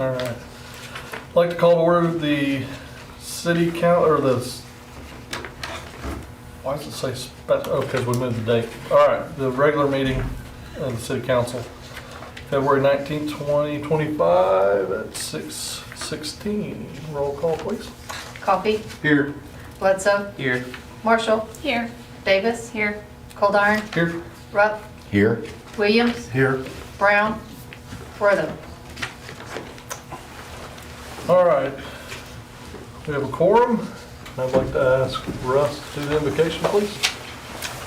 All right. I'd like to call to order the city count, or the, why does it say special? Oh, because we moved the date. All right, the regular meeting of the city council, February 19th, 2025 at 6:16. Roll call, please. Coffee. Here. Bledsoe. Here. Marshall. Here. Davis. Here. Coldiron. Here. Rupp. Here. Williams. Here. Brown. Wortham. All right. We have a quorum. I'd like to ask Russ to do the invocation, please.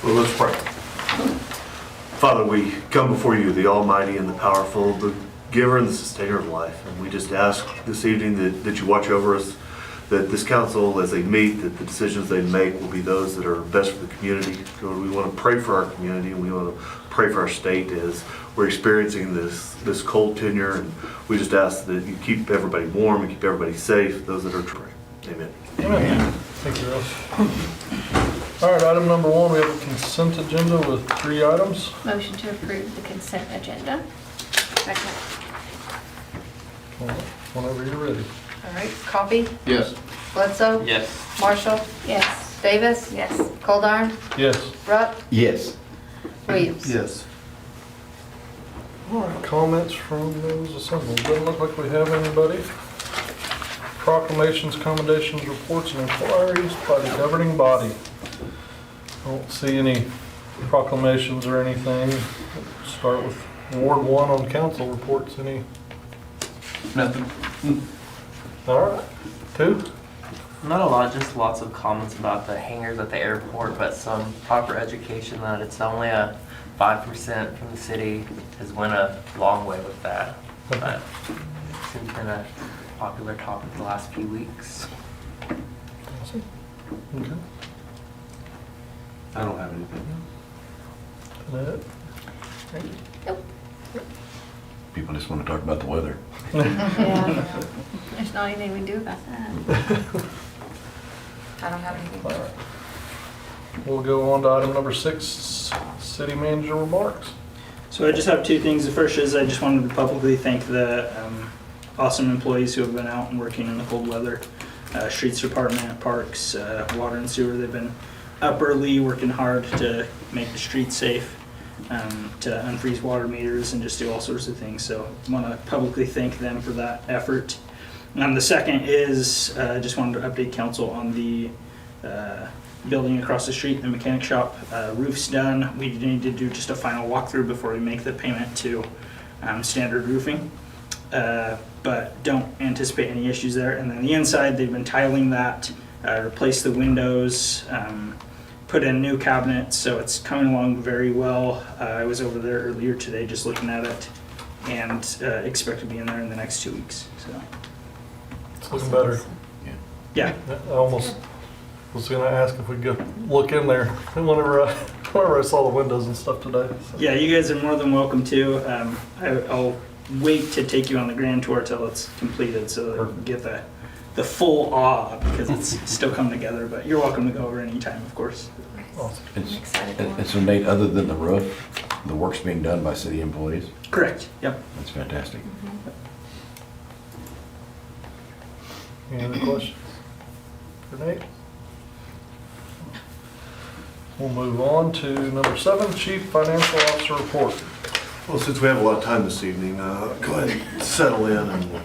Well, let's pray. Father, we come before you, the Almighty and the Powerful, the giver and the sustainer of life. And we just ask this evening that you watch over us, that this council, as they meet, that the decisions they make will be those that are best for the community. Lord, we want to pray for our community, and we want to pray for our state as we're experiencing this cold tenure. And we just ask that you keep everybody warm and keep everybody safe, those that are trying. Amen. Amen. Thank you, Russ. All right, item number 1, we have a consent agenda with 3 items. Motion to approve the consent agenda. Second. Whenever you're ready. All right. Coffee. Yes. Bledsoe. Yes. Marshall. Yes. Davis. Yes. Coldiron. Yes. Rupp. Yes. Williams. Yes. All right, comments from those assembled. Doesn't look like we have anybody. Proclamations, commendations, reports, and inquiries by the governing body. I don't see any proclamations or anything. Let's start with Ward 1 on council reports. Any? Nothing. All right. 2? Not a lot, just lots of comments about the hangars at the airport, but some proper education that it's only a 5% from the city has went a long way with that. But it's been a popular topic the last few weeks. Awesome. Okay. I don't have anything. That? People just want to talk about the weather. Yeah. There's not anything we can do about that. I don't have anything. All right. We'll go on to item number 6, city manager remarks. So I just have 2 things. The first is I just wanted to publicly thank the awesome employees who have been out and working in the cold weather. Streets department, parks, water and sewer. They've been up early, working hard to make the streets safe, to unfreeze water meters and just do all sorts of things. So I want to publicly thank them for that effort. The second is just wanted to update council on the building across the street, the mechanic shop. Roof's done. We need to do just a final walkthrough before we make the payment to Standard Roofing. But don't anticipate any issues there. And then the inside, they've been tiling that, replaced the windows, put in new cabinets, so it's coming along very well. I was over there earlier today just looking at it, and expect to be in there in the next 2 weeks. So It's looking better. yeah. I almost was gonna ask if we could go look in there whenever I saw the windows and stuff today. So. Yeah, you guys are more than welcome to. I'll wait to take you on the grand tour till it's completed so that you get the full awe, because it's still coming together, but you're welcome to go over anytime, of course. Awesome. I'm excited to And so Nate, other than the roof, the work's being done by city employees? Correct, yep. That's fantastic. Any other questions for Nate? We'll move on to number 7, chief financial officer report. Well, since we have a lot of time this evening, go ahead and settle in. And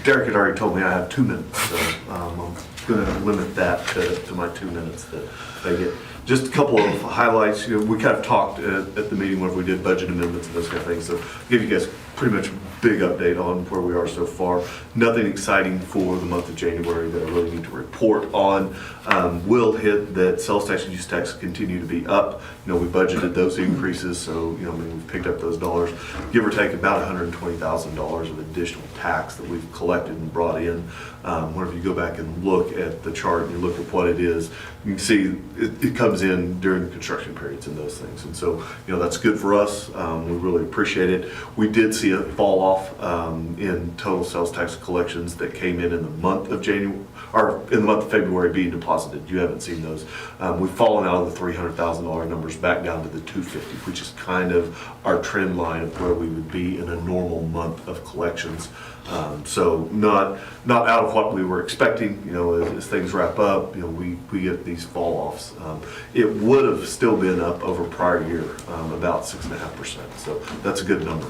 Derek had already told me I have 2 minutes, so I'm going to limit that to my 2 minutes that I get. Just a couple of highlights. You know, we kind of talked at the meeting where we did budget amendments and those kind of things. So I'll give you guys pretty much a big update on where we are so far. Nothing exciting for the month of January that I really need to report on. Will hit that sales tax and use tax continue to be up. You know, we budgeted those increases, so you know, I mean, we've picked up those dollars. Give or take about $120,000 of additional tax that we've collected and brought in. Whenever you go back and look look at the chart and you look at what it is, you can see it comes in during construction periods and those things. And so, that's good for us. We really appreciate it. We did see a fall off in total sales tax collections that came in the month of January, or in the month of February being deposited. You haven't seen those. We've fallen out of the $300,000 numbers back down to the $250,000, which is kind of our trend line of where we would be in a normal month of collections. So not out of what we were expecting, as things wrap up, we get these fall offs. It would have still been up over prior year, about 6.5%. So that's a good number,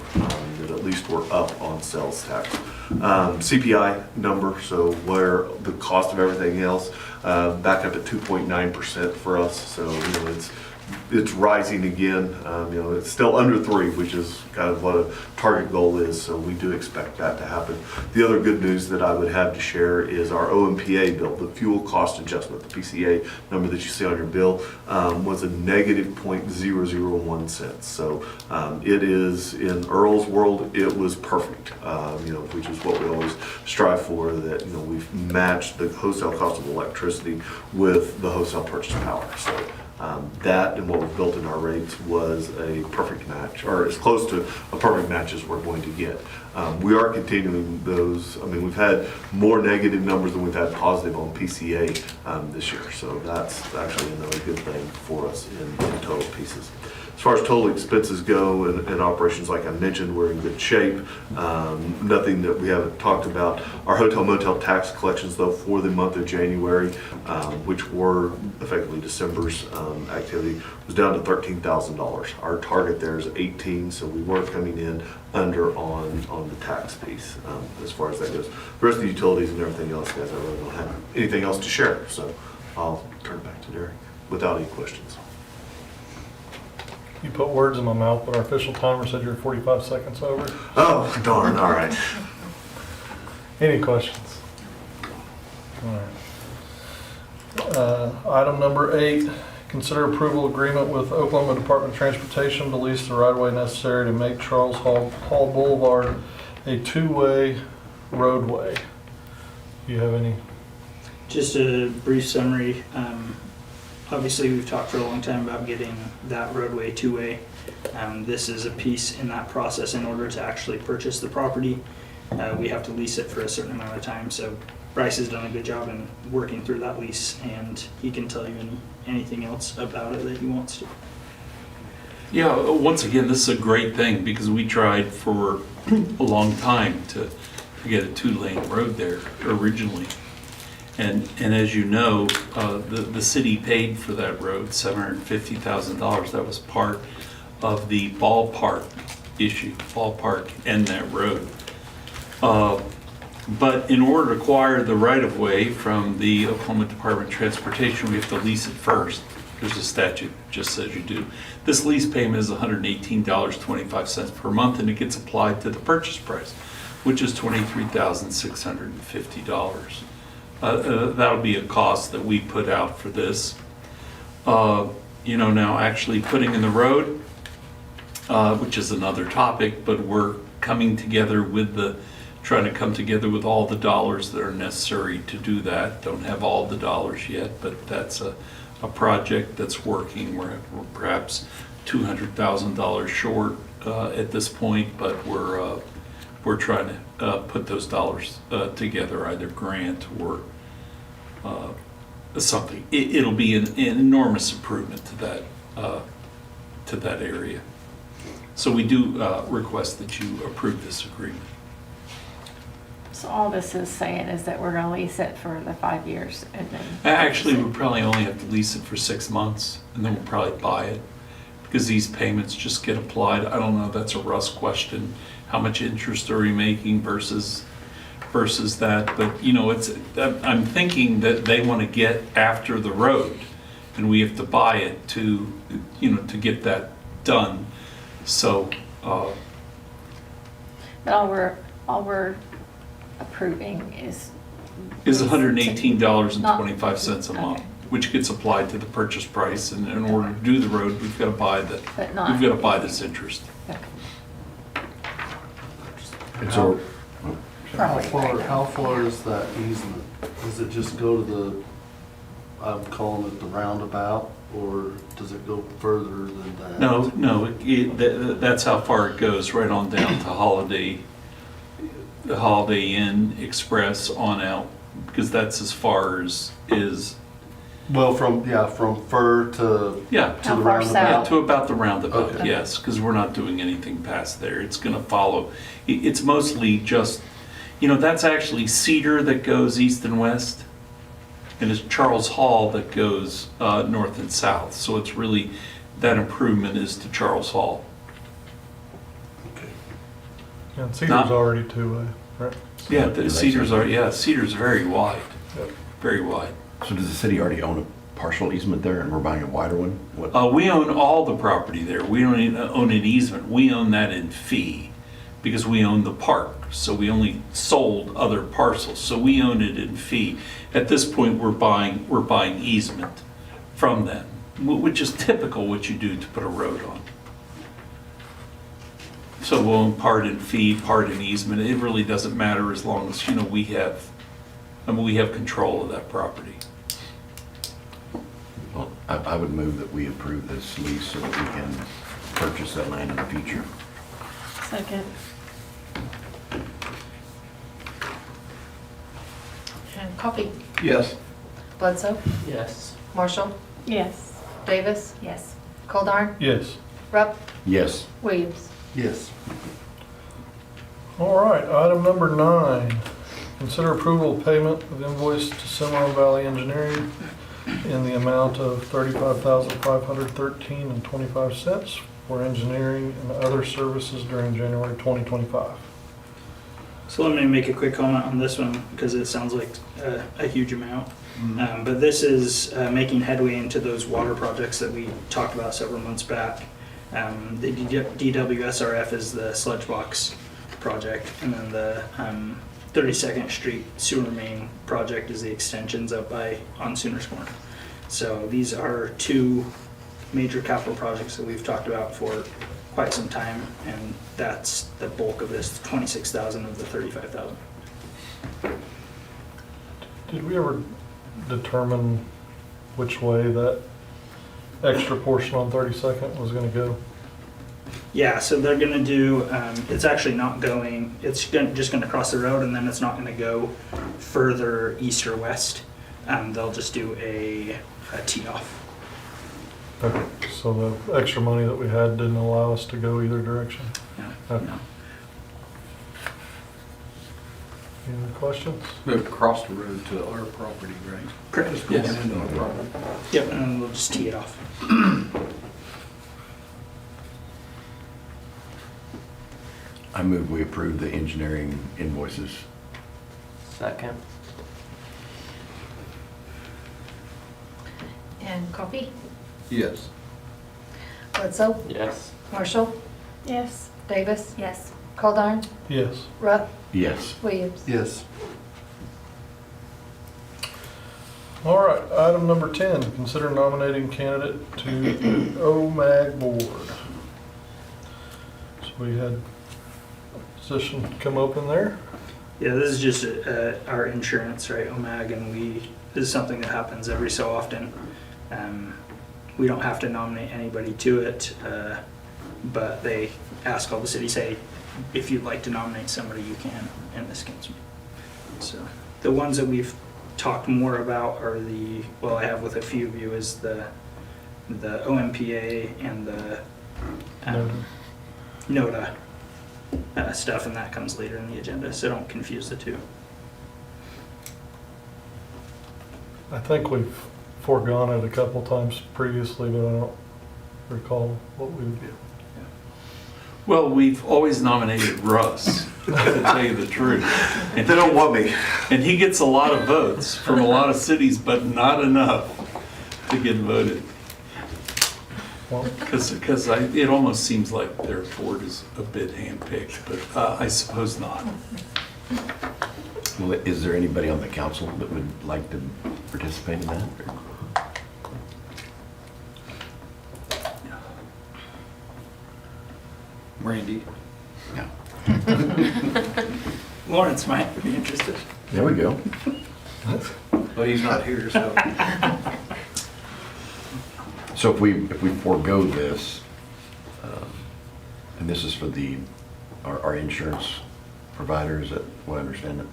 that at least we're up on sales tax. CPI number, so where the cost of everything else, back up at 2.9% for us. So, it's rising again. It's still under 3, which is kind of what a target goal is. So we do expect that to happen. The other good news that I would have to share is our OMPA bill, the fuel cost adjustment, the PCA number that you see on your bill, was a negative 0.001 cents. So it is, in Earl's world, it was perfect, which is what we always strive for, that, we've matched the wholesale cost of electricity with the wholesale purchase power. So that and what we've built in our rates was a perfect match, or as close to a perfect match as we're going to get. We are continuing those. We've had more negative numbers than we've had positive on PCA this year, so that's actually another good thing for us in total pieces. As far as total expenses go and operations, like I mentioned, we're in good shape. Nothing that we haven't talked about. Our hotel motel tax collections, though, for the month of January, which were effectively December's activity, was down to $13,000. Our target there is 18, so we were coming in under on the tax piece as far as that goes. The rest of the utilities and everything else, guys, I really don't have anything else to share, so I'll turn it back to Derek without any questions. You put words in my mouth, but our official timer said you're 45 seconds over. Oh, darn, all right. Any questions? All right. Item number 8, consider approval agreement with Oklahoma Department of Transportation to lease the right-of-way necessary to make Charles Hall Boulevard a two-way roadway. Do you have any? Just a brief summary. Obviously, we've talked for a long time about getting that roadway two-way. This is a piece in that process. In order to actually purchase the property, we have to lease it for a certain amount of time. So Bryce has done a good job in working through that lease, and he can tell you anything else about it that he wants to. Yeah, once again, this is a great thing because we tried for a long time to get a 2-lane road there originally. And as you know, the city paid for that road, $750,000. That was part of the ballpark issue, ballpark and that road. But in order to acquire the right-of-way from the Oklahoma Department of Transportation, we have to lease it first. There's a statute that just says you do. This lease payment is $118.25 per month, and it gets applied to the purchase price, which is $23,650. That'll be a cost that we put out for this. Now actually putting in the road, which is another topic, but we're coming together trying to come together with all the dollars that are necessary to do that. Don't have all the dollars yet, but that's a project that's working. We're perhaps $200,000 short at this point, but we're trying to put those dollars together, either grant or something. It'll be an enormous improvement to that area. So we do request that you approve this agreement. So all this is saying is that we're gonna lease it for the 5 years and then. Actually, we probably only have to lease it for 6 months, and then we'll probably buy it, because these payments just get applied. I don't know, that's a Russ question. How much interest are we making versus that? But, I'm thinking that they want to get after the road, and we have to buy it to get that done. So, But all we're approving is. $118.25 a month, Okay. which gets applied to the purchase price. And in order to do the road, we've got to buy But not- we've got to buy this interest. Okay. And so, How far is that easement? Does it just go to the, I'm calling it the roundabout, or does it go further than that? No, that's how far it goes, right on down to the Holiday Inn Express on out, because that's as far as is, Well, from Fur to yeah, to How the far yeah, roundabout? to about the roundabout, Okay. yes, because we're not doing anything past there. It's gonna follow. It's mostly just, that's actually Cedar that goes east and west, and it's Charles Hall that goes north and south. So it's really, that improvement is to Charles Hall. Okay. And Cedar's Not- already two-way, right? Yeah, the Cedar's very wide, Yep. very wide. So does the city already own a partial easement there and we're buying a wider one? What? We own all the property there. We don't even own an easement. We own that in fee because we own the park. So we only sold other parcels. So we own it in fee. At this point, we're buying easement from them, which is typical what you do to put a road on. So we'll own part in fee, part in easement. It really doesn't matter as long as, we have control of that property. Well, I would move that we approve this lease so that we can purchase that land in the future. Second. And Coffee. Yes. Bledsoe, Yes. Marshall, Yes. Davis, Yes. Goldar, Yes. Rupp, Yes. Williams. Yes. All right, item number 9. Consider approval of payment of invoice to Cimarron Valley Engineering in the amount of $35,513.25 for engineering and other services during January 2025. So let me make a quick comment on this one because it sounds like a huge amount. But this is making headway into those water projects that we talked about several months back. The DWSRF is the sludge box project, and then the 32nd Street sewer main project is the extensions up on Sooners Corner. So these are two major capital projects that we've talked about for quite some time, and that's the bulk of this, 26,000 of the 35,000. Did we ever determine which way that extra portion on 32nd was going to go? Yeah, so they're gonna do, it's actually not going, just gonna cross the road, and then it's not gonna go further east or west. They'll just do a tee off. Okay, so the extra money that we had didn't allow us to go either direction? No, Okay. no. Any other questions? Moved across the road to our property, right? Correct. Just going into our property. Yep, and then we'll just tee it off. I move we approve the engineering invoices. Second. And Coffee, Yes. Bledsoe, Yes. Marshall, Yes. Davis, Yes. Goldar, Yes. Rupp, Yes. Williams. Yes. All right, item number 10, consider nominating candidate to the OMAG board. So we had a position come open there. Yeah, this is just our insurance, right, OMAG, and this is something that happens every so often. We don't have to nominate anybody to it, but they ask all the cities, hey, if you'd like to nominate somebody, you can, and this comes. So the ones that we've talked more about are I have with a few of you, is the OMPA and the NODA stuff, and that comes later in the agenda, so don't confuse the two. I think we've foregone it a couple times previously, but I don't recall what we would do. Well, we've always nominated Russ, to tell you the truth. And They don't want me. And he gets a lot of votes from a lot of cities, but not enough to get voted. Well, Because it almost seems like their board is a bit handpicked, but I suppose not. Well, is there anybody on the council that would like to participate in that? Randy. No. Lawrence might be interested. There we go. But he's not here, so. So if we forego this, and this is for our insurance provider, is that what I understand it?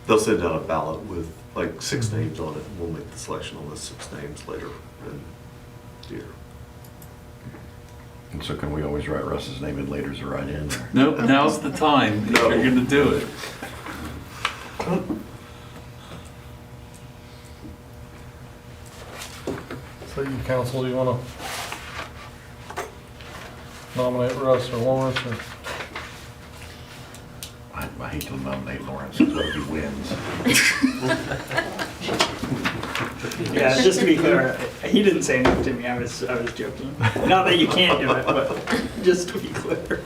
They'll send out a ballot with like 6 names on it, and we'll make the selection on those 6 names later in the year. And so can we always write Russ's name in later as a write-in? or- Nope, now's the time if you're gonna do it. So you council, do you wanna nominate Russ or Lawrence or? I hate to nominate Lawrence, so if he wins. Yeah, just to be clear, he didn't say anything to me. I was joking. Not that you can't do it, but just to be clear.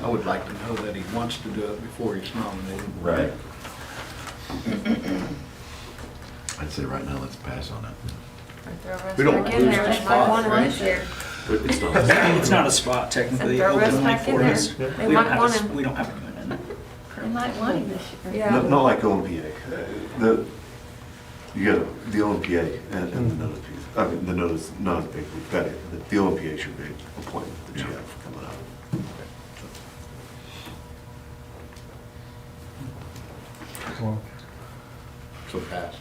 I would like to know that he wants to do it before he's nominated. Right. I'd say right now, let's pass on it. We don't Back in there, lose they the might spot, want him right? this year. But it's not. It's not a spot technically. Throw Russ Open back in for there. us. They We don't might have want a- him. We don't have anyone in it. They might want him this year. Yeah. Not like OMPA. You got the OMPA and the notice piece. I mean, the notice, not as big, we've got it. The OMPA should be an appointment that you have coming up. Well, So pass.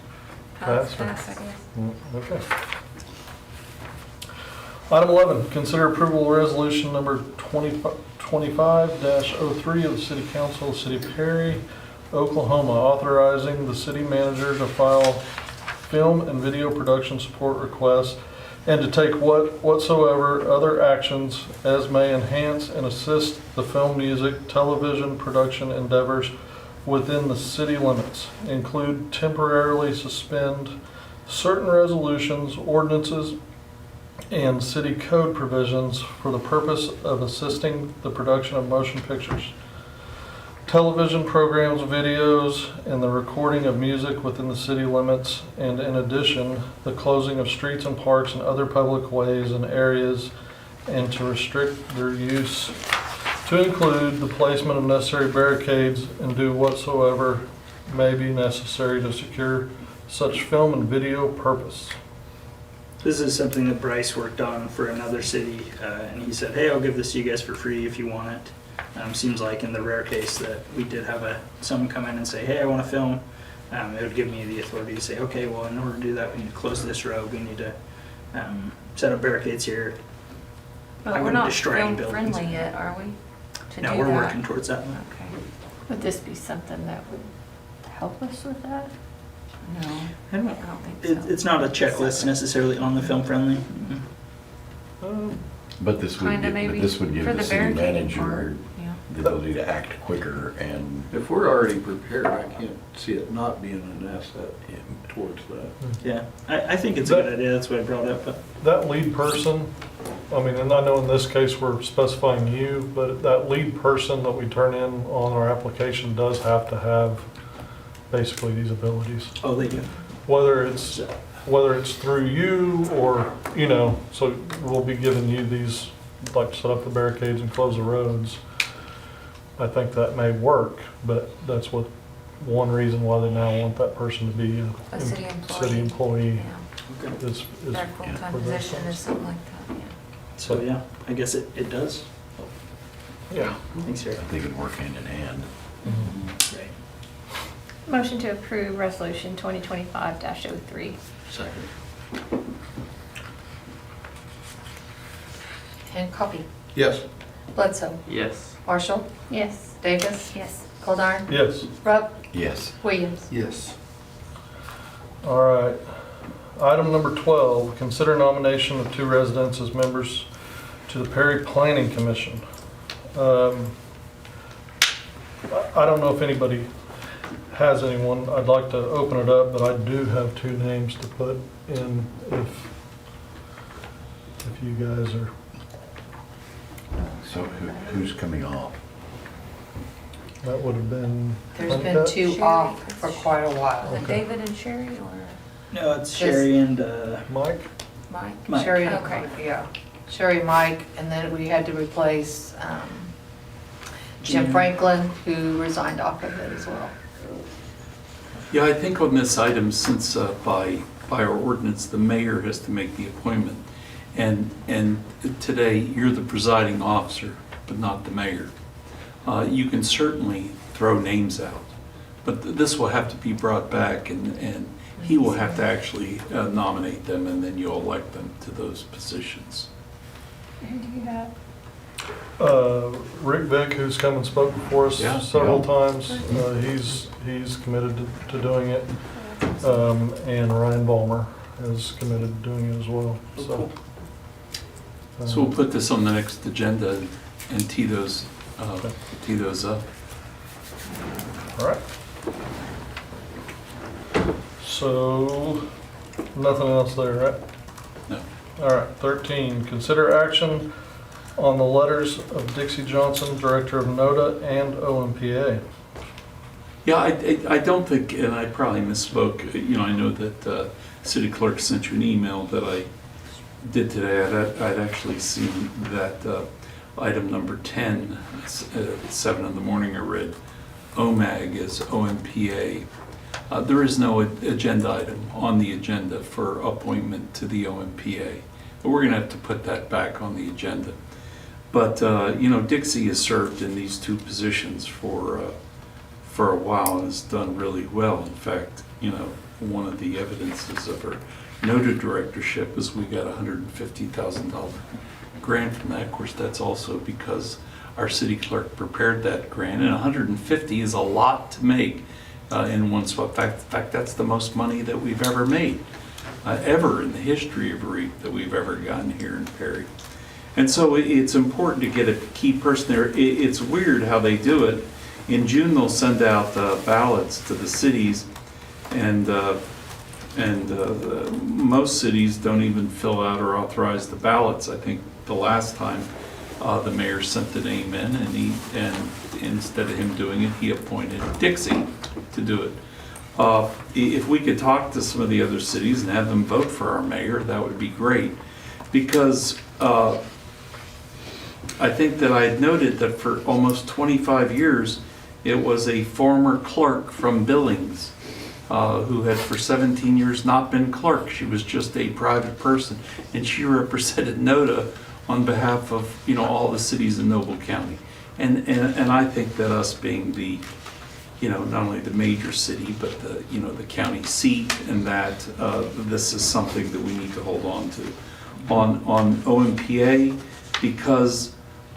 Pass, or- Pass, I guess. Okay. Item 11, consider approval of resolution number 25-03 of the City Council of the City of Perry, Oklahoma, authorizing the city manager to file film and video production support requests and to take whatsoever other actions as may enhance and assist the film, music, television production endeavors within the city limits, include temporarily suspend certain resolutions, ordinances, and city code provisions for the purpose of assisting the production of motion pictures, television programs, videos, and the recording of music within the city limits, and in addition, the closing of streets and parks and other public ways and areas, and to restrict their use to include the placement of necessary barricades and do whatsoever may be necessary to secure such film and video purpose. This is something that Bryce worked on for another city, and he said, "Hey, I'll give this to you guys for free if you want it." Seems like in the rare case that we did have someone come in and say, "Hey, I want to film," it would give me the authority to say, "Okay, well, in order to do that, we need to close this road. We need to set up barricades here." I But we're wouldn't not destroy any film buildings. friendly yet, are we? To No, do we're that? working towards that. Okay. Would this be something that would help us with that? No, I I don't- don't think so. It's not a checklist necessarily on the film friendly. But this would, Kinda give- maybe but this would give for the the city barricading part, manager yeah. the ability to act quicker and If we're already prepared, I can't see it not being an asset towards that. Yeah, I think it's a good idea. That's why I brought it up. But That lead person, I mean, and I know in this case we're specifying you, but that lead person that we turn in on our application does have to have basically these abilities. oh, they do. Whether it's through you or, you know, so we'll be giving you these, like set up the barricades and close the roads. I think that may work, but that's what, one reason why they now want that person to be A city city employee Yeah, Okay. is their full-time for those position things. is something like that, yeah. So yeah, I guess it does. Yeah. Thanks, I Eric. think it'd work hand in hand. Right. Motion to approve resolution 2025-03. Second. And Coffee, Yes. Bledsoe, Yes. Marshall, Yes. Davis. Yes. Goldar, Yes. Rupp, Yes. Williams. Yes. All right. Item number 12, consider nomination of 2 residents as members to the Perry Planning Commission. I don't know if anybody has anyone. I'd like to open it up, but I do have 2 names to put in if you guys are, So who's coming off? that would have been. There's been Honeycutt? 2 off for quite a while. Is it David and Sherry or No, it's Sherry and Mike? Mike? Mike. Sherry and Okay. Mike, yeah. Sherry, Mike, and then we had to replace Jim Jim. Franklin, who resigned off of it as well. Yeah, I think on this item, since by our ordinance, the mayor has to make the appointment, and today, you're the presiding officer, but not the mayor. You can certainly throw names out, but this will have to be brought back, and he will have to actually nominate them, and then you'll elect them to those positions. Who do you have? Rick Vick, who's come and spoke before us Yeah. several times, he's committed to doing it. And Ryan Ballmer is committed to doing it as well, so. So we'll put this on the next agenda and tee those up. All right. So, nothing else there, right? No. All right, 13, consider action on the letters of Dixie Johnson, Director of NODA and OMPA. Yeah, I don't think, and I probably misspoke, I know that city clerk sent you an email that I did today. I'd actually seen that item number 10, at 7 in the morning, I read OMAG as OMPA. There is no agenda item on the agenda for appointment to the OMPA. But we're gonna have to put that back on the agenda. But, Dixie has served in these two positions for a while and has done really well. In fact, one of the evidences of her NODA directorship is we got a $150,000 grant from that. Of course, that's also because our city clerk prepared that grant, and 150 is a lot to make in one spot. In fact, that's the most money that we've ever made, ever in the history of REAP that we've ever gotten here in Perry. And so it's important to get a key person there. It's weird how they do it. In June, they'll send out ballots to the cities, and most cities don't even fill out or authorize the ballots. I think the last time the mayor sent the name in, and instead of him doing it, he appointed Dixie to do it. If we could talk to some of the other cities and have them vote for our mayor, that would be great, because I think that I had noted that for almost 25 years, it was a former clerk from Billings who had for 17 years not been clerk. She was just a private person, and she represented NODA on behalf of all the cities in Noble County. And I think that us being the not only the major city, but the county seat, and that this is something that we need to hold on to. On OMPA, because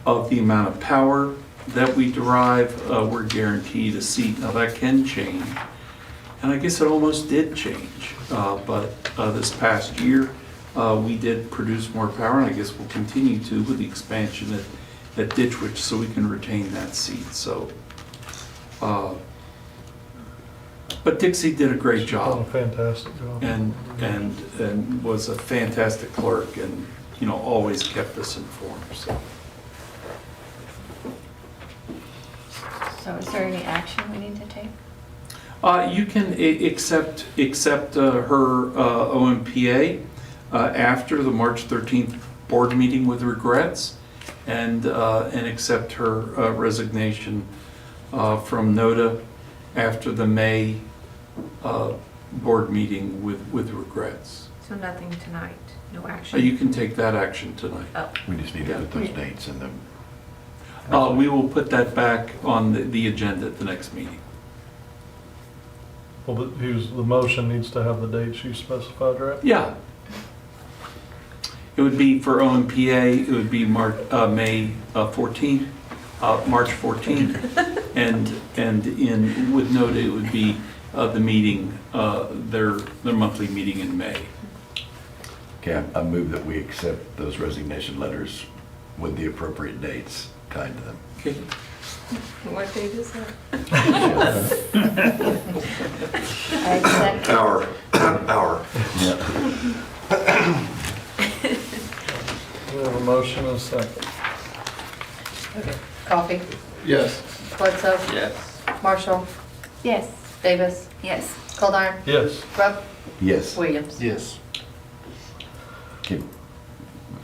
of the amount of power that we derive, we're guaranteed a seat. Now that can change, and I guess it almost did change, but this past year we did produce more power, and I guess we'll continue to with the expansion at Ditchwich, so we can retain that seat. So, but Dixie did a great Done a job, fantastic job. and was a fantastic clerk, and always kept us informed. So is there any action we need to take? You can accept her OMPA after the March 13th board meeting with regrets, and accept her resignation from NODA after the May board meeting with regrets. So nothing tonight, no action? You can take that action tonight. Oh, We just need to put those dates in them. We will put that back on the agenda at the next meeting. Well, the motion needs to have the dates you specified, right? Yeah. It would be for OMPA, it would be May 14th, March 14th, and with NODA, it would be the meeting, their monthly meeting in May. Okay, I move that we accept those resignation letters with the appropriate dates tied to them. Okay. what date is that? I accept. Hour. Yeah. We have a motion and a second. Coffee, Yes. Bledsoe, Yes. Marshall, Yes. Davis, Yes. Goldar, Yes. Rupp, Yes. Williams. Yes. Okay,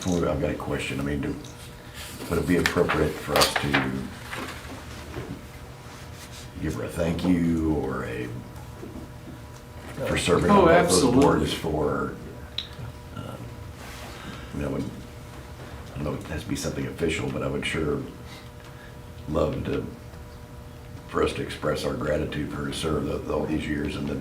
I've got a question. Would it be appropriate for us to give her a thank you or for serving Oh, on both those absolutely. boards for, you know, I don't know if it has to be something official, but I would sure love to, for us to express our gratitude for her service all these years and the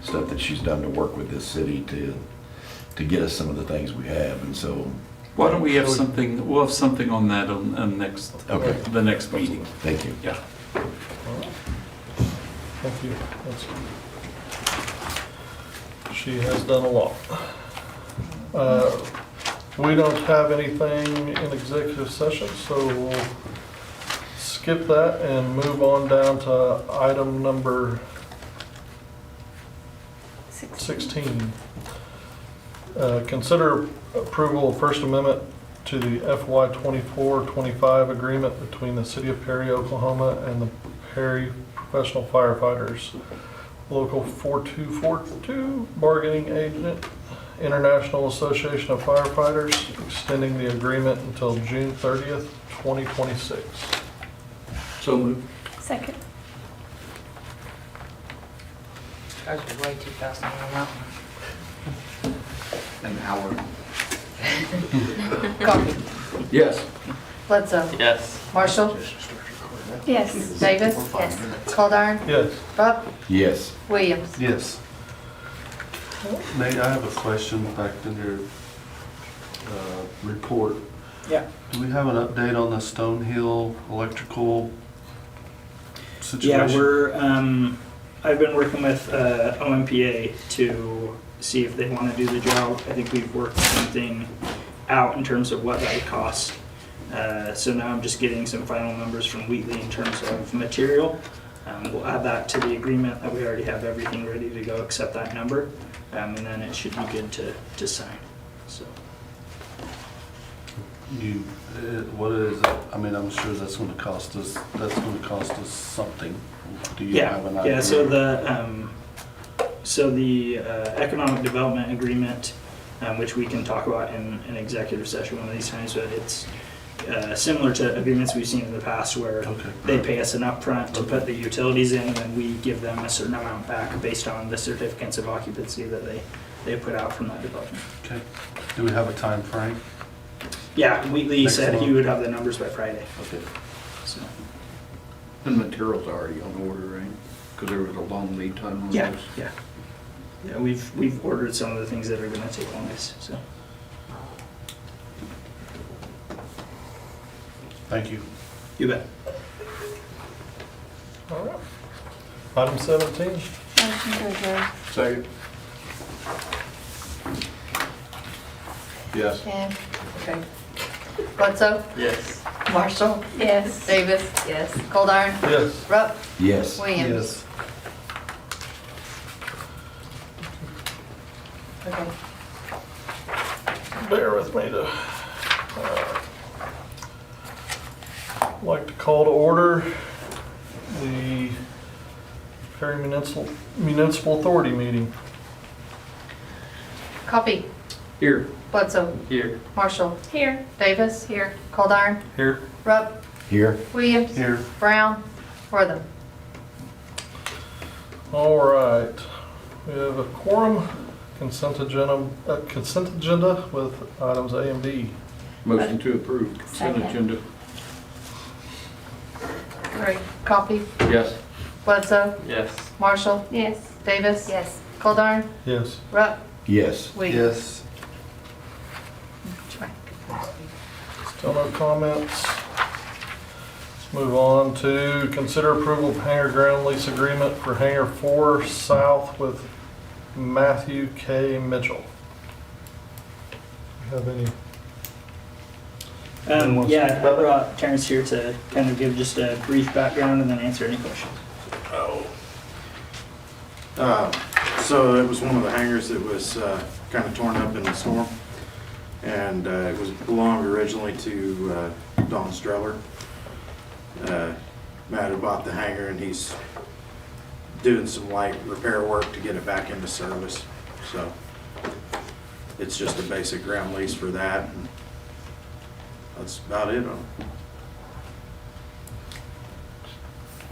stuff that she's done to work with this city to get us some of the things we have, and so. Why don't we have something, we'll have something on that on next, Okay. the next meeting. Thank you. Yeah. Thank you. She has done a lot. We don't have anything in executive session, so we'll skip that and move on down to item number 16. Consider approval of First Amendment to the FY 24-25 agreement between the City of Perry, Oklahoma and the Perry Professional Firefighters, Local 4242, bargaining agent, International Association of Firefighters, extending the agreement until June 30th, 2026. So moved. Second. Guys are way too fast on that one. An hour. Coffee. Yes. Bledsoe. Yes. Marshall. Yes. Davis. Yes. Calderon. Yes. Rupp. Yes. Williams. Yes. Nate, I have a question back in your report. Yeah. Do we have an update on the Stonehill electrical Yeah, situation? I've been working with OMPA to see if they want to do the job. I think we've worked something out in terms of what that would cost. So now I'm just getting some final numbers from Wheatley in terms of material. We'll add that to the agreement that we already have everything ready to go except that number. And then it should be good to sign. So What is it? I mean, I'm sure that's gonna cost us something. Do you have an idea? Yeah, so the economic development agreement, which we can talk about in an executive session one of these times, but it's similar to agreements we've seen in the past where Okay. they pay us an upfront to put the utilities in, and then we give them a certain amount back based on the certificates of occupancy that they put out from that development. Okay. Do we have a time frame? Yeah, Wheatley Next said he month. would have the numbers by Friday. Okay. So, And material's already on order, right? Because there was a long lead time on yeah, those. yeah. Yeah, we've ordered some of the things that are gonna take longest, so. Thank you. You bet. All right. Item 17. Motion to adjourn. Second. Yes. And, okay. Bledsoe. Yes. Marshall. Yes. Davis. Yes. Calderon. Yes. Rupp. Yes. Williams. Okay. Bear with me to, like to call to order the Perry Municipal Authority meeting. Coffee. Here. Bledsoe. Here. Marshall. Here. Davis. Here. Calderon. Here. Rupp. Here. Williams. Here. Brown. Wortham. All right. We have a quorum, consent agenda with items A and B. Motion to approve consent Second. agenda. Great. Coffee. Yes. Bledsoe. Yes. Marshall. Yes. Davis. Yes. Calderon. Yes. Rupp. Yes. Williams. Yes. Still no comments. Let's move on to consider approval of hangar ground lease agreement for Hangar 4 South with Matthew K. Mitchell. Have any? Anyone wants to Yeah, speak I about it? brought Terrence here to kind of give just a brief background and then answer any questions. So it was one of the hangars that was kind of torn up in the storm, and it belonged originally to Don Streller. Matt had bought the hangar, and he's doing some light repair work to get it back into service. So it's just a basic ground lease for that, and that's about it.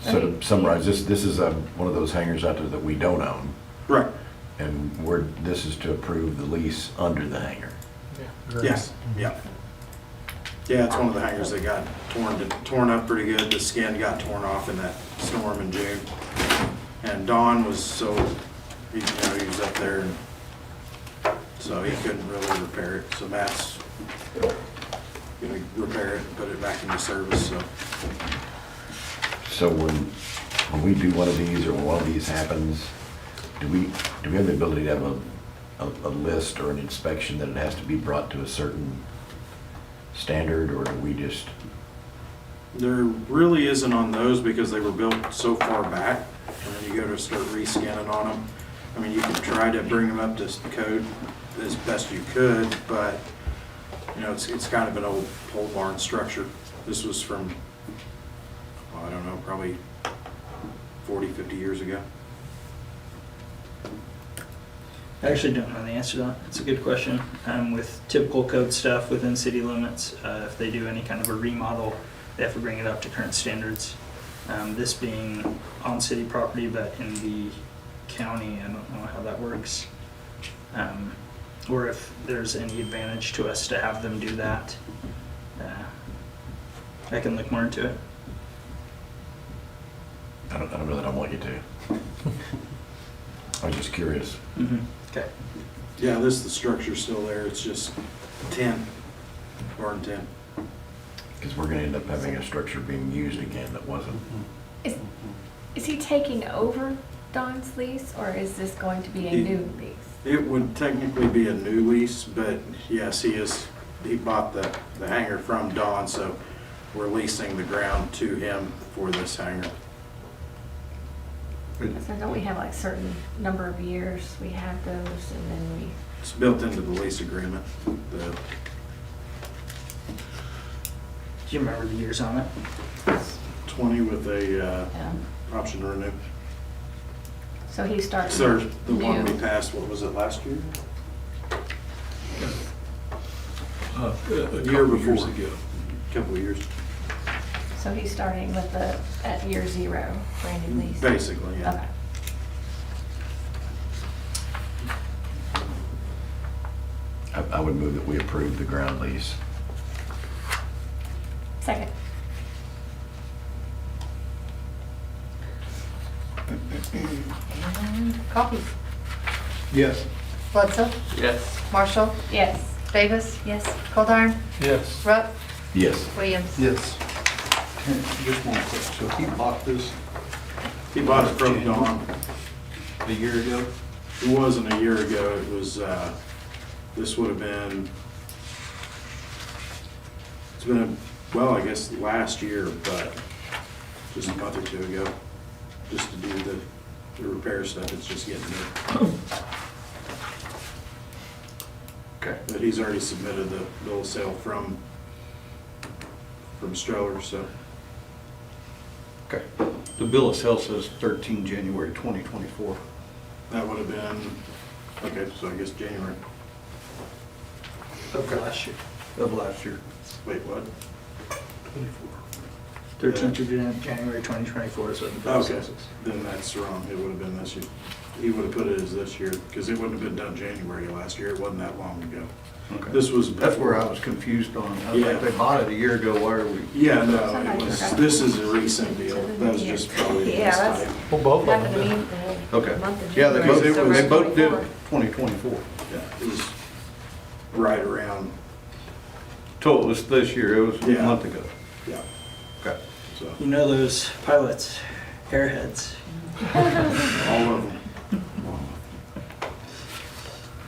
So to summarize, this is one of those hangars out there that we don't own. Right. And this is to approve the lease under the hangar. Yes, yeah. Yeah, it's one of the hangars that got torn up pretty good. The skin got torn off in that storm in June. And Don was he was up there, and so he couldn't really repair it. So Matt's gonna repair it and put it back into service, so. So when we do one of these, or when one of these happens, do we have the ability to have a list or an inspection that it has to be brought to a certain standard, or do we just? There really isn't on those because they were built so far back, and then you go to start rescanning on them. I mean, you can try to bring them up to code as best you could, but, it's kind of an old pole barn structure. This was from, I don't know, probably 40, 50 years ago. I actually don't know the answer to that. It's a good question. With typical code stuff within city limits, if they do any kind of a remodel, they have to bring it up to current standards. This being on city property, but in the county, I don't know how that works. Or if there's any advantage to us to have them do that. I can look more into it. I don't know that I want you to. I was just curious. Okay. Yeah, the structure's still there. It's just tin, barn tin. Because we're gonna end up having a structure being used again that wasn't. Is he taking over Don's lease, or is this going to be a He- new lease? It would technically be a new lease, but yes, he bought the hangar from Don, so we're leasing the ground to him for this hangar. So don't we have like certain number of years we have those, and then It's built into the lease agreement. The Do you remember the years on it? 20 with a yeah. option to renew. So he starts So the one we new. passed, what was it, last year? A Year couple years before. ago. Couple of years. So he's starting with at year 0, brand new lease. Basically, yeah. Okay. I would move that we approve the ground lease. Second. And Coffee. Yes. Bledsoe, Yes. Marshall, Yes. Davis, Yes. Coldiron, Yes. Rupp, Yes. Williams. Yes. Just one quick, so he bought this He bought it from Don. a year ago? It wasn't a year ago. It was, this would have been, it's been, I guess last year, but just a month or two ago, just to do the repair stuff. It's just getting there. Okay. But he's already submitted the bill of sale from Stroller, so. Okay. The bill of sale says 13 January 2024. That would have been, okay, so I guess January. Of last year. Of last year. Wait, what? 13th of January 2024 is what the bill Okay, says. then that's wrong. It would have been this year. He would have put it as this year, because it wouldn't have been done January last year. It wasn't that long ago. Okay. This was. That's where I was confused on. I was like, Yeah. they bought it a year ago, why are we? Yeah, no, it Somebody was, forgot. this is a recent deal. That was just probably a Yeah, that's- mistake. Well, both of Happened to them me did. the whole Okay. month of Yeah, they January, both, so we're they both did 24. 2024. Yeah, it was right around, So it was this year, it was a Yeah. month ago. yeah, Okay. so, You know those pilots, airheads. all of them.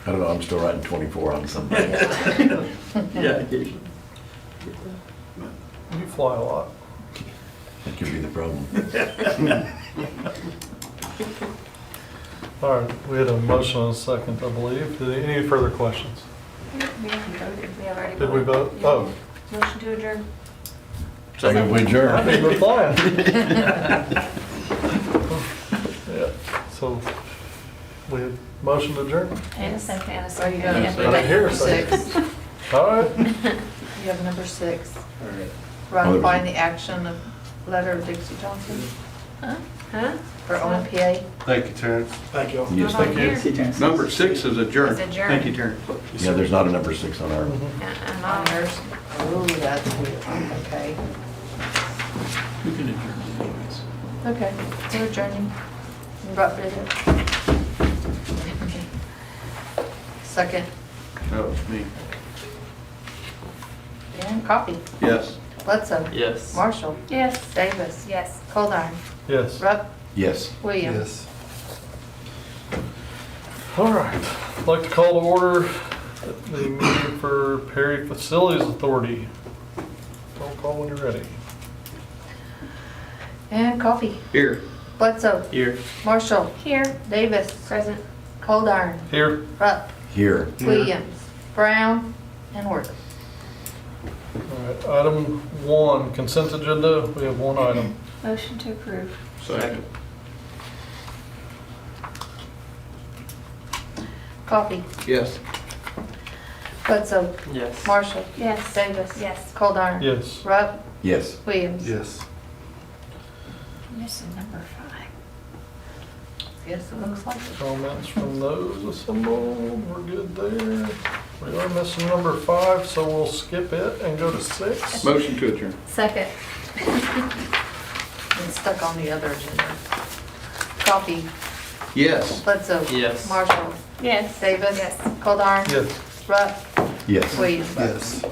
I don't know, I'm still writing 24 on some days. Yeah. You fly a lot. That could be the problem. All right, we had a motion and a second, I believe. Any further questions? We haven't voted. We have already Did we voted. vote? Oh, Motion to adjourn. Second, we I adjourn. think we're flying. Yeah, so we had motion to adjourn? And a second. And a Oh, you second. got Yeah. I didn't hear a Six. second. All right. You have number 6. Oh, there Ratifying was- the action of letter of Dixie Johnson. Huh? Huh? For OMPA? Thank you, Terrence. Thank you all. Yes, Not thank on you. here. See, Terrence. Number 6 is adjourned. It's adjourned. Thank you, Terrence. Yeah, there's not a number 6 on our, And on yours. Ooh, that's weird. Okay. We can adjourn anyways. Okay, we're adjourning. Brett did it. Second. That was me. Dan, Coffee. Yes. Bledsoe. Yes. Marshall. Yes. Davis. Yes. Coldiron. Yes. Rupp. yes. Williams. All right. I'd like to call to order the meeting for Perry Facilities Authority. Roll call when you're ready. And Coffee. Here. Bledsoe. Here. Marshall. Here. Davis. Present. Coldiron. Here. Rupp. Here. Williams. Brown. And Worthing. All right. Item 1, consent agenda. We have one item. Motion to approve. Second. Coffee. Yes. Bledsoe. Yes. Marshall. Yes. Davis. Yes. Coldiron. Yes. Rupp. Yes. Williams. Yes. Missing number 5. Yes, it looks like it. Comments from those assembled. We're good there. We are missing number 5, so we'll skip it and go to 6. Motion to adjourn. Second. Been stuck on the other agenda. Coffee. Yes. Bledsoe. Yes. Marshall. Yes. Davis. Yes. Coldiron. Yes. Rupp. Yes. Williams. Yes.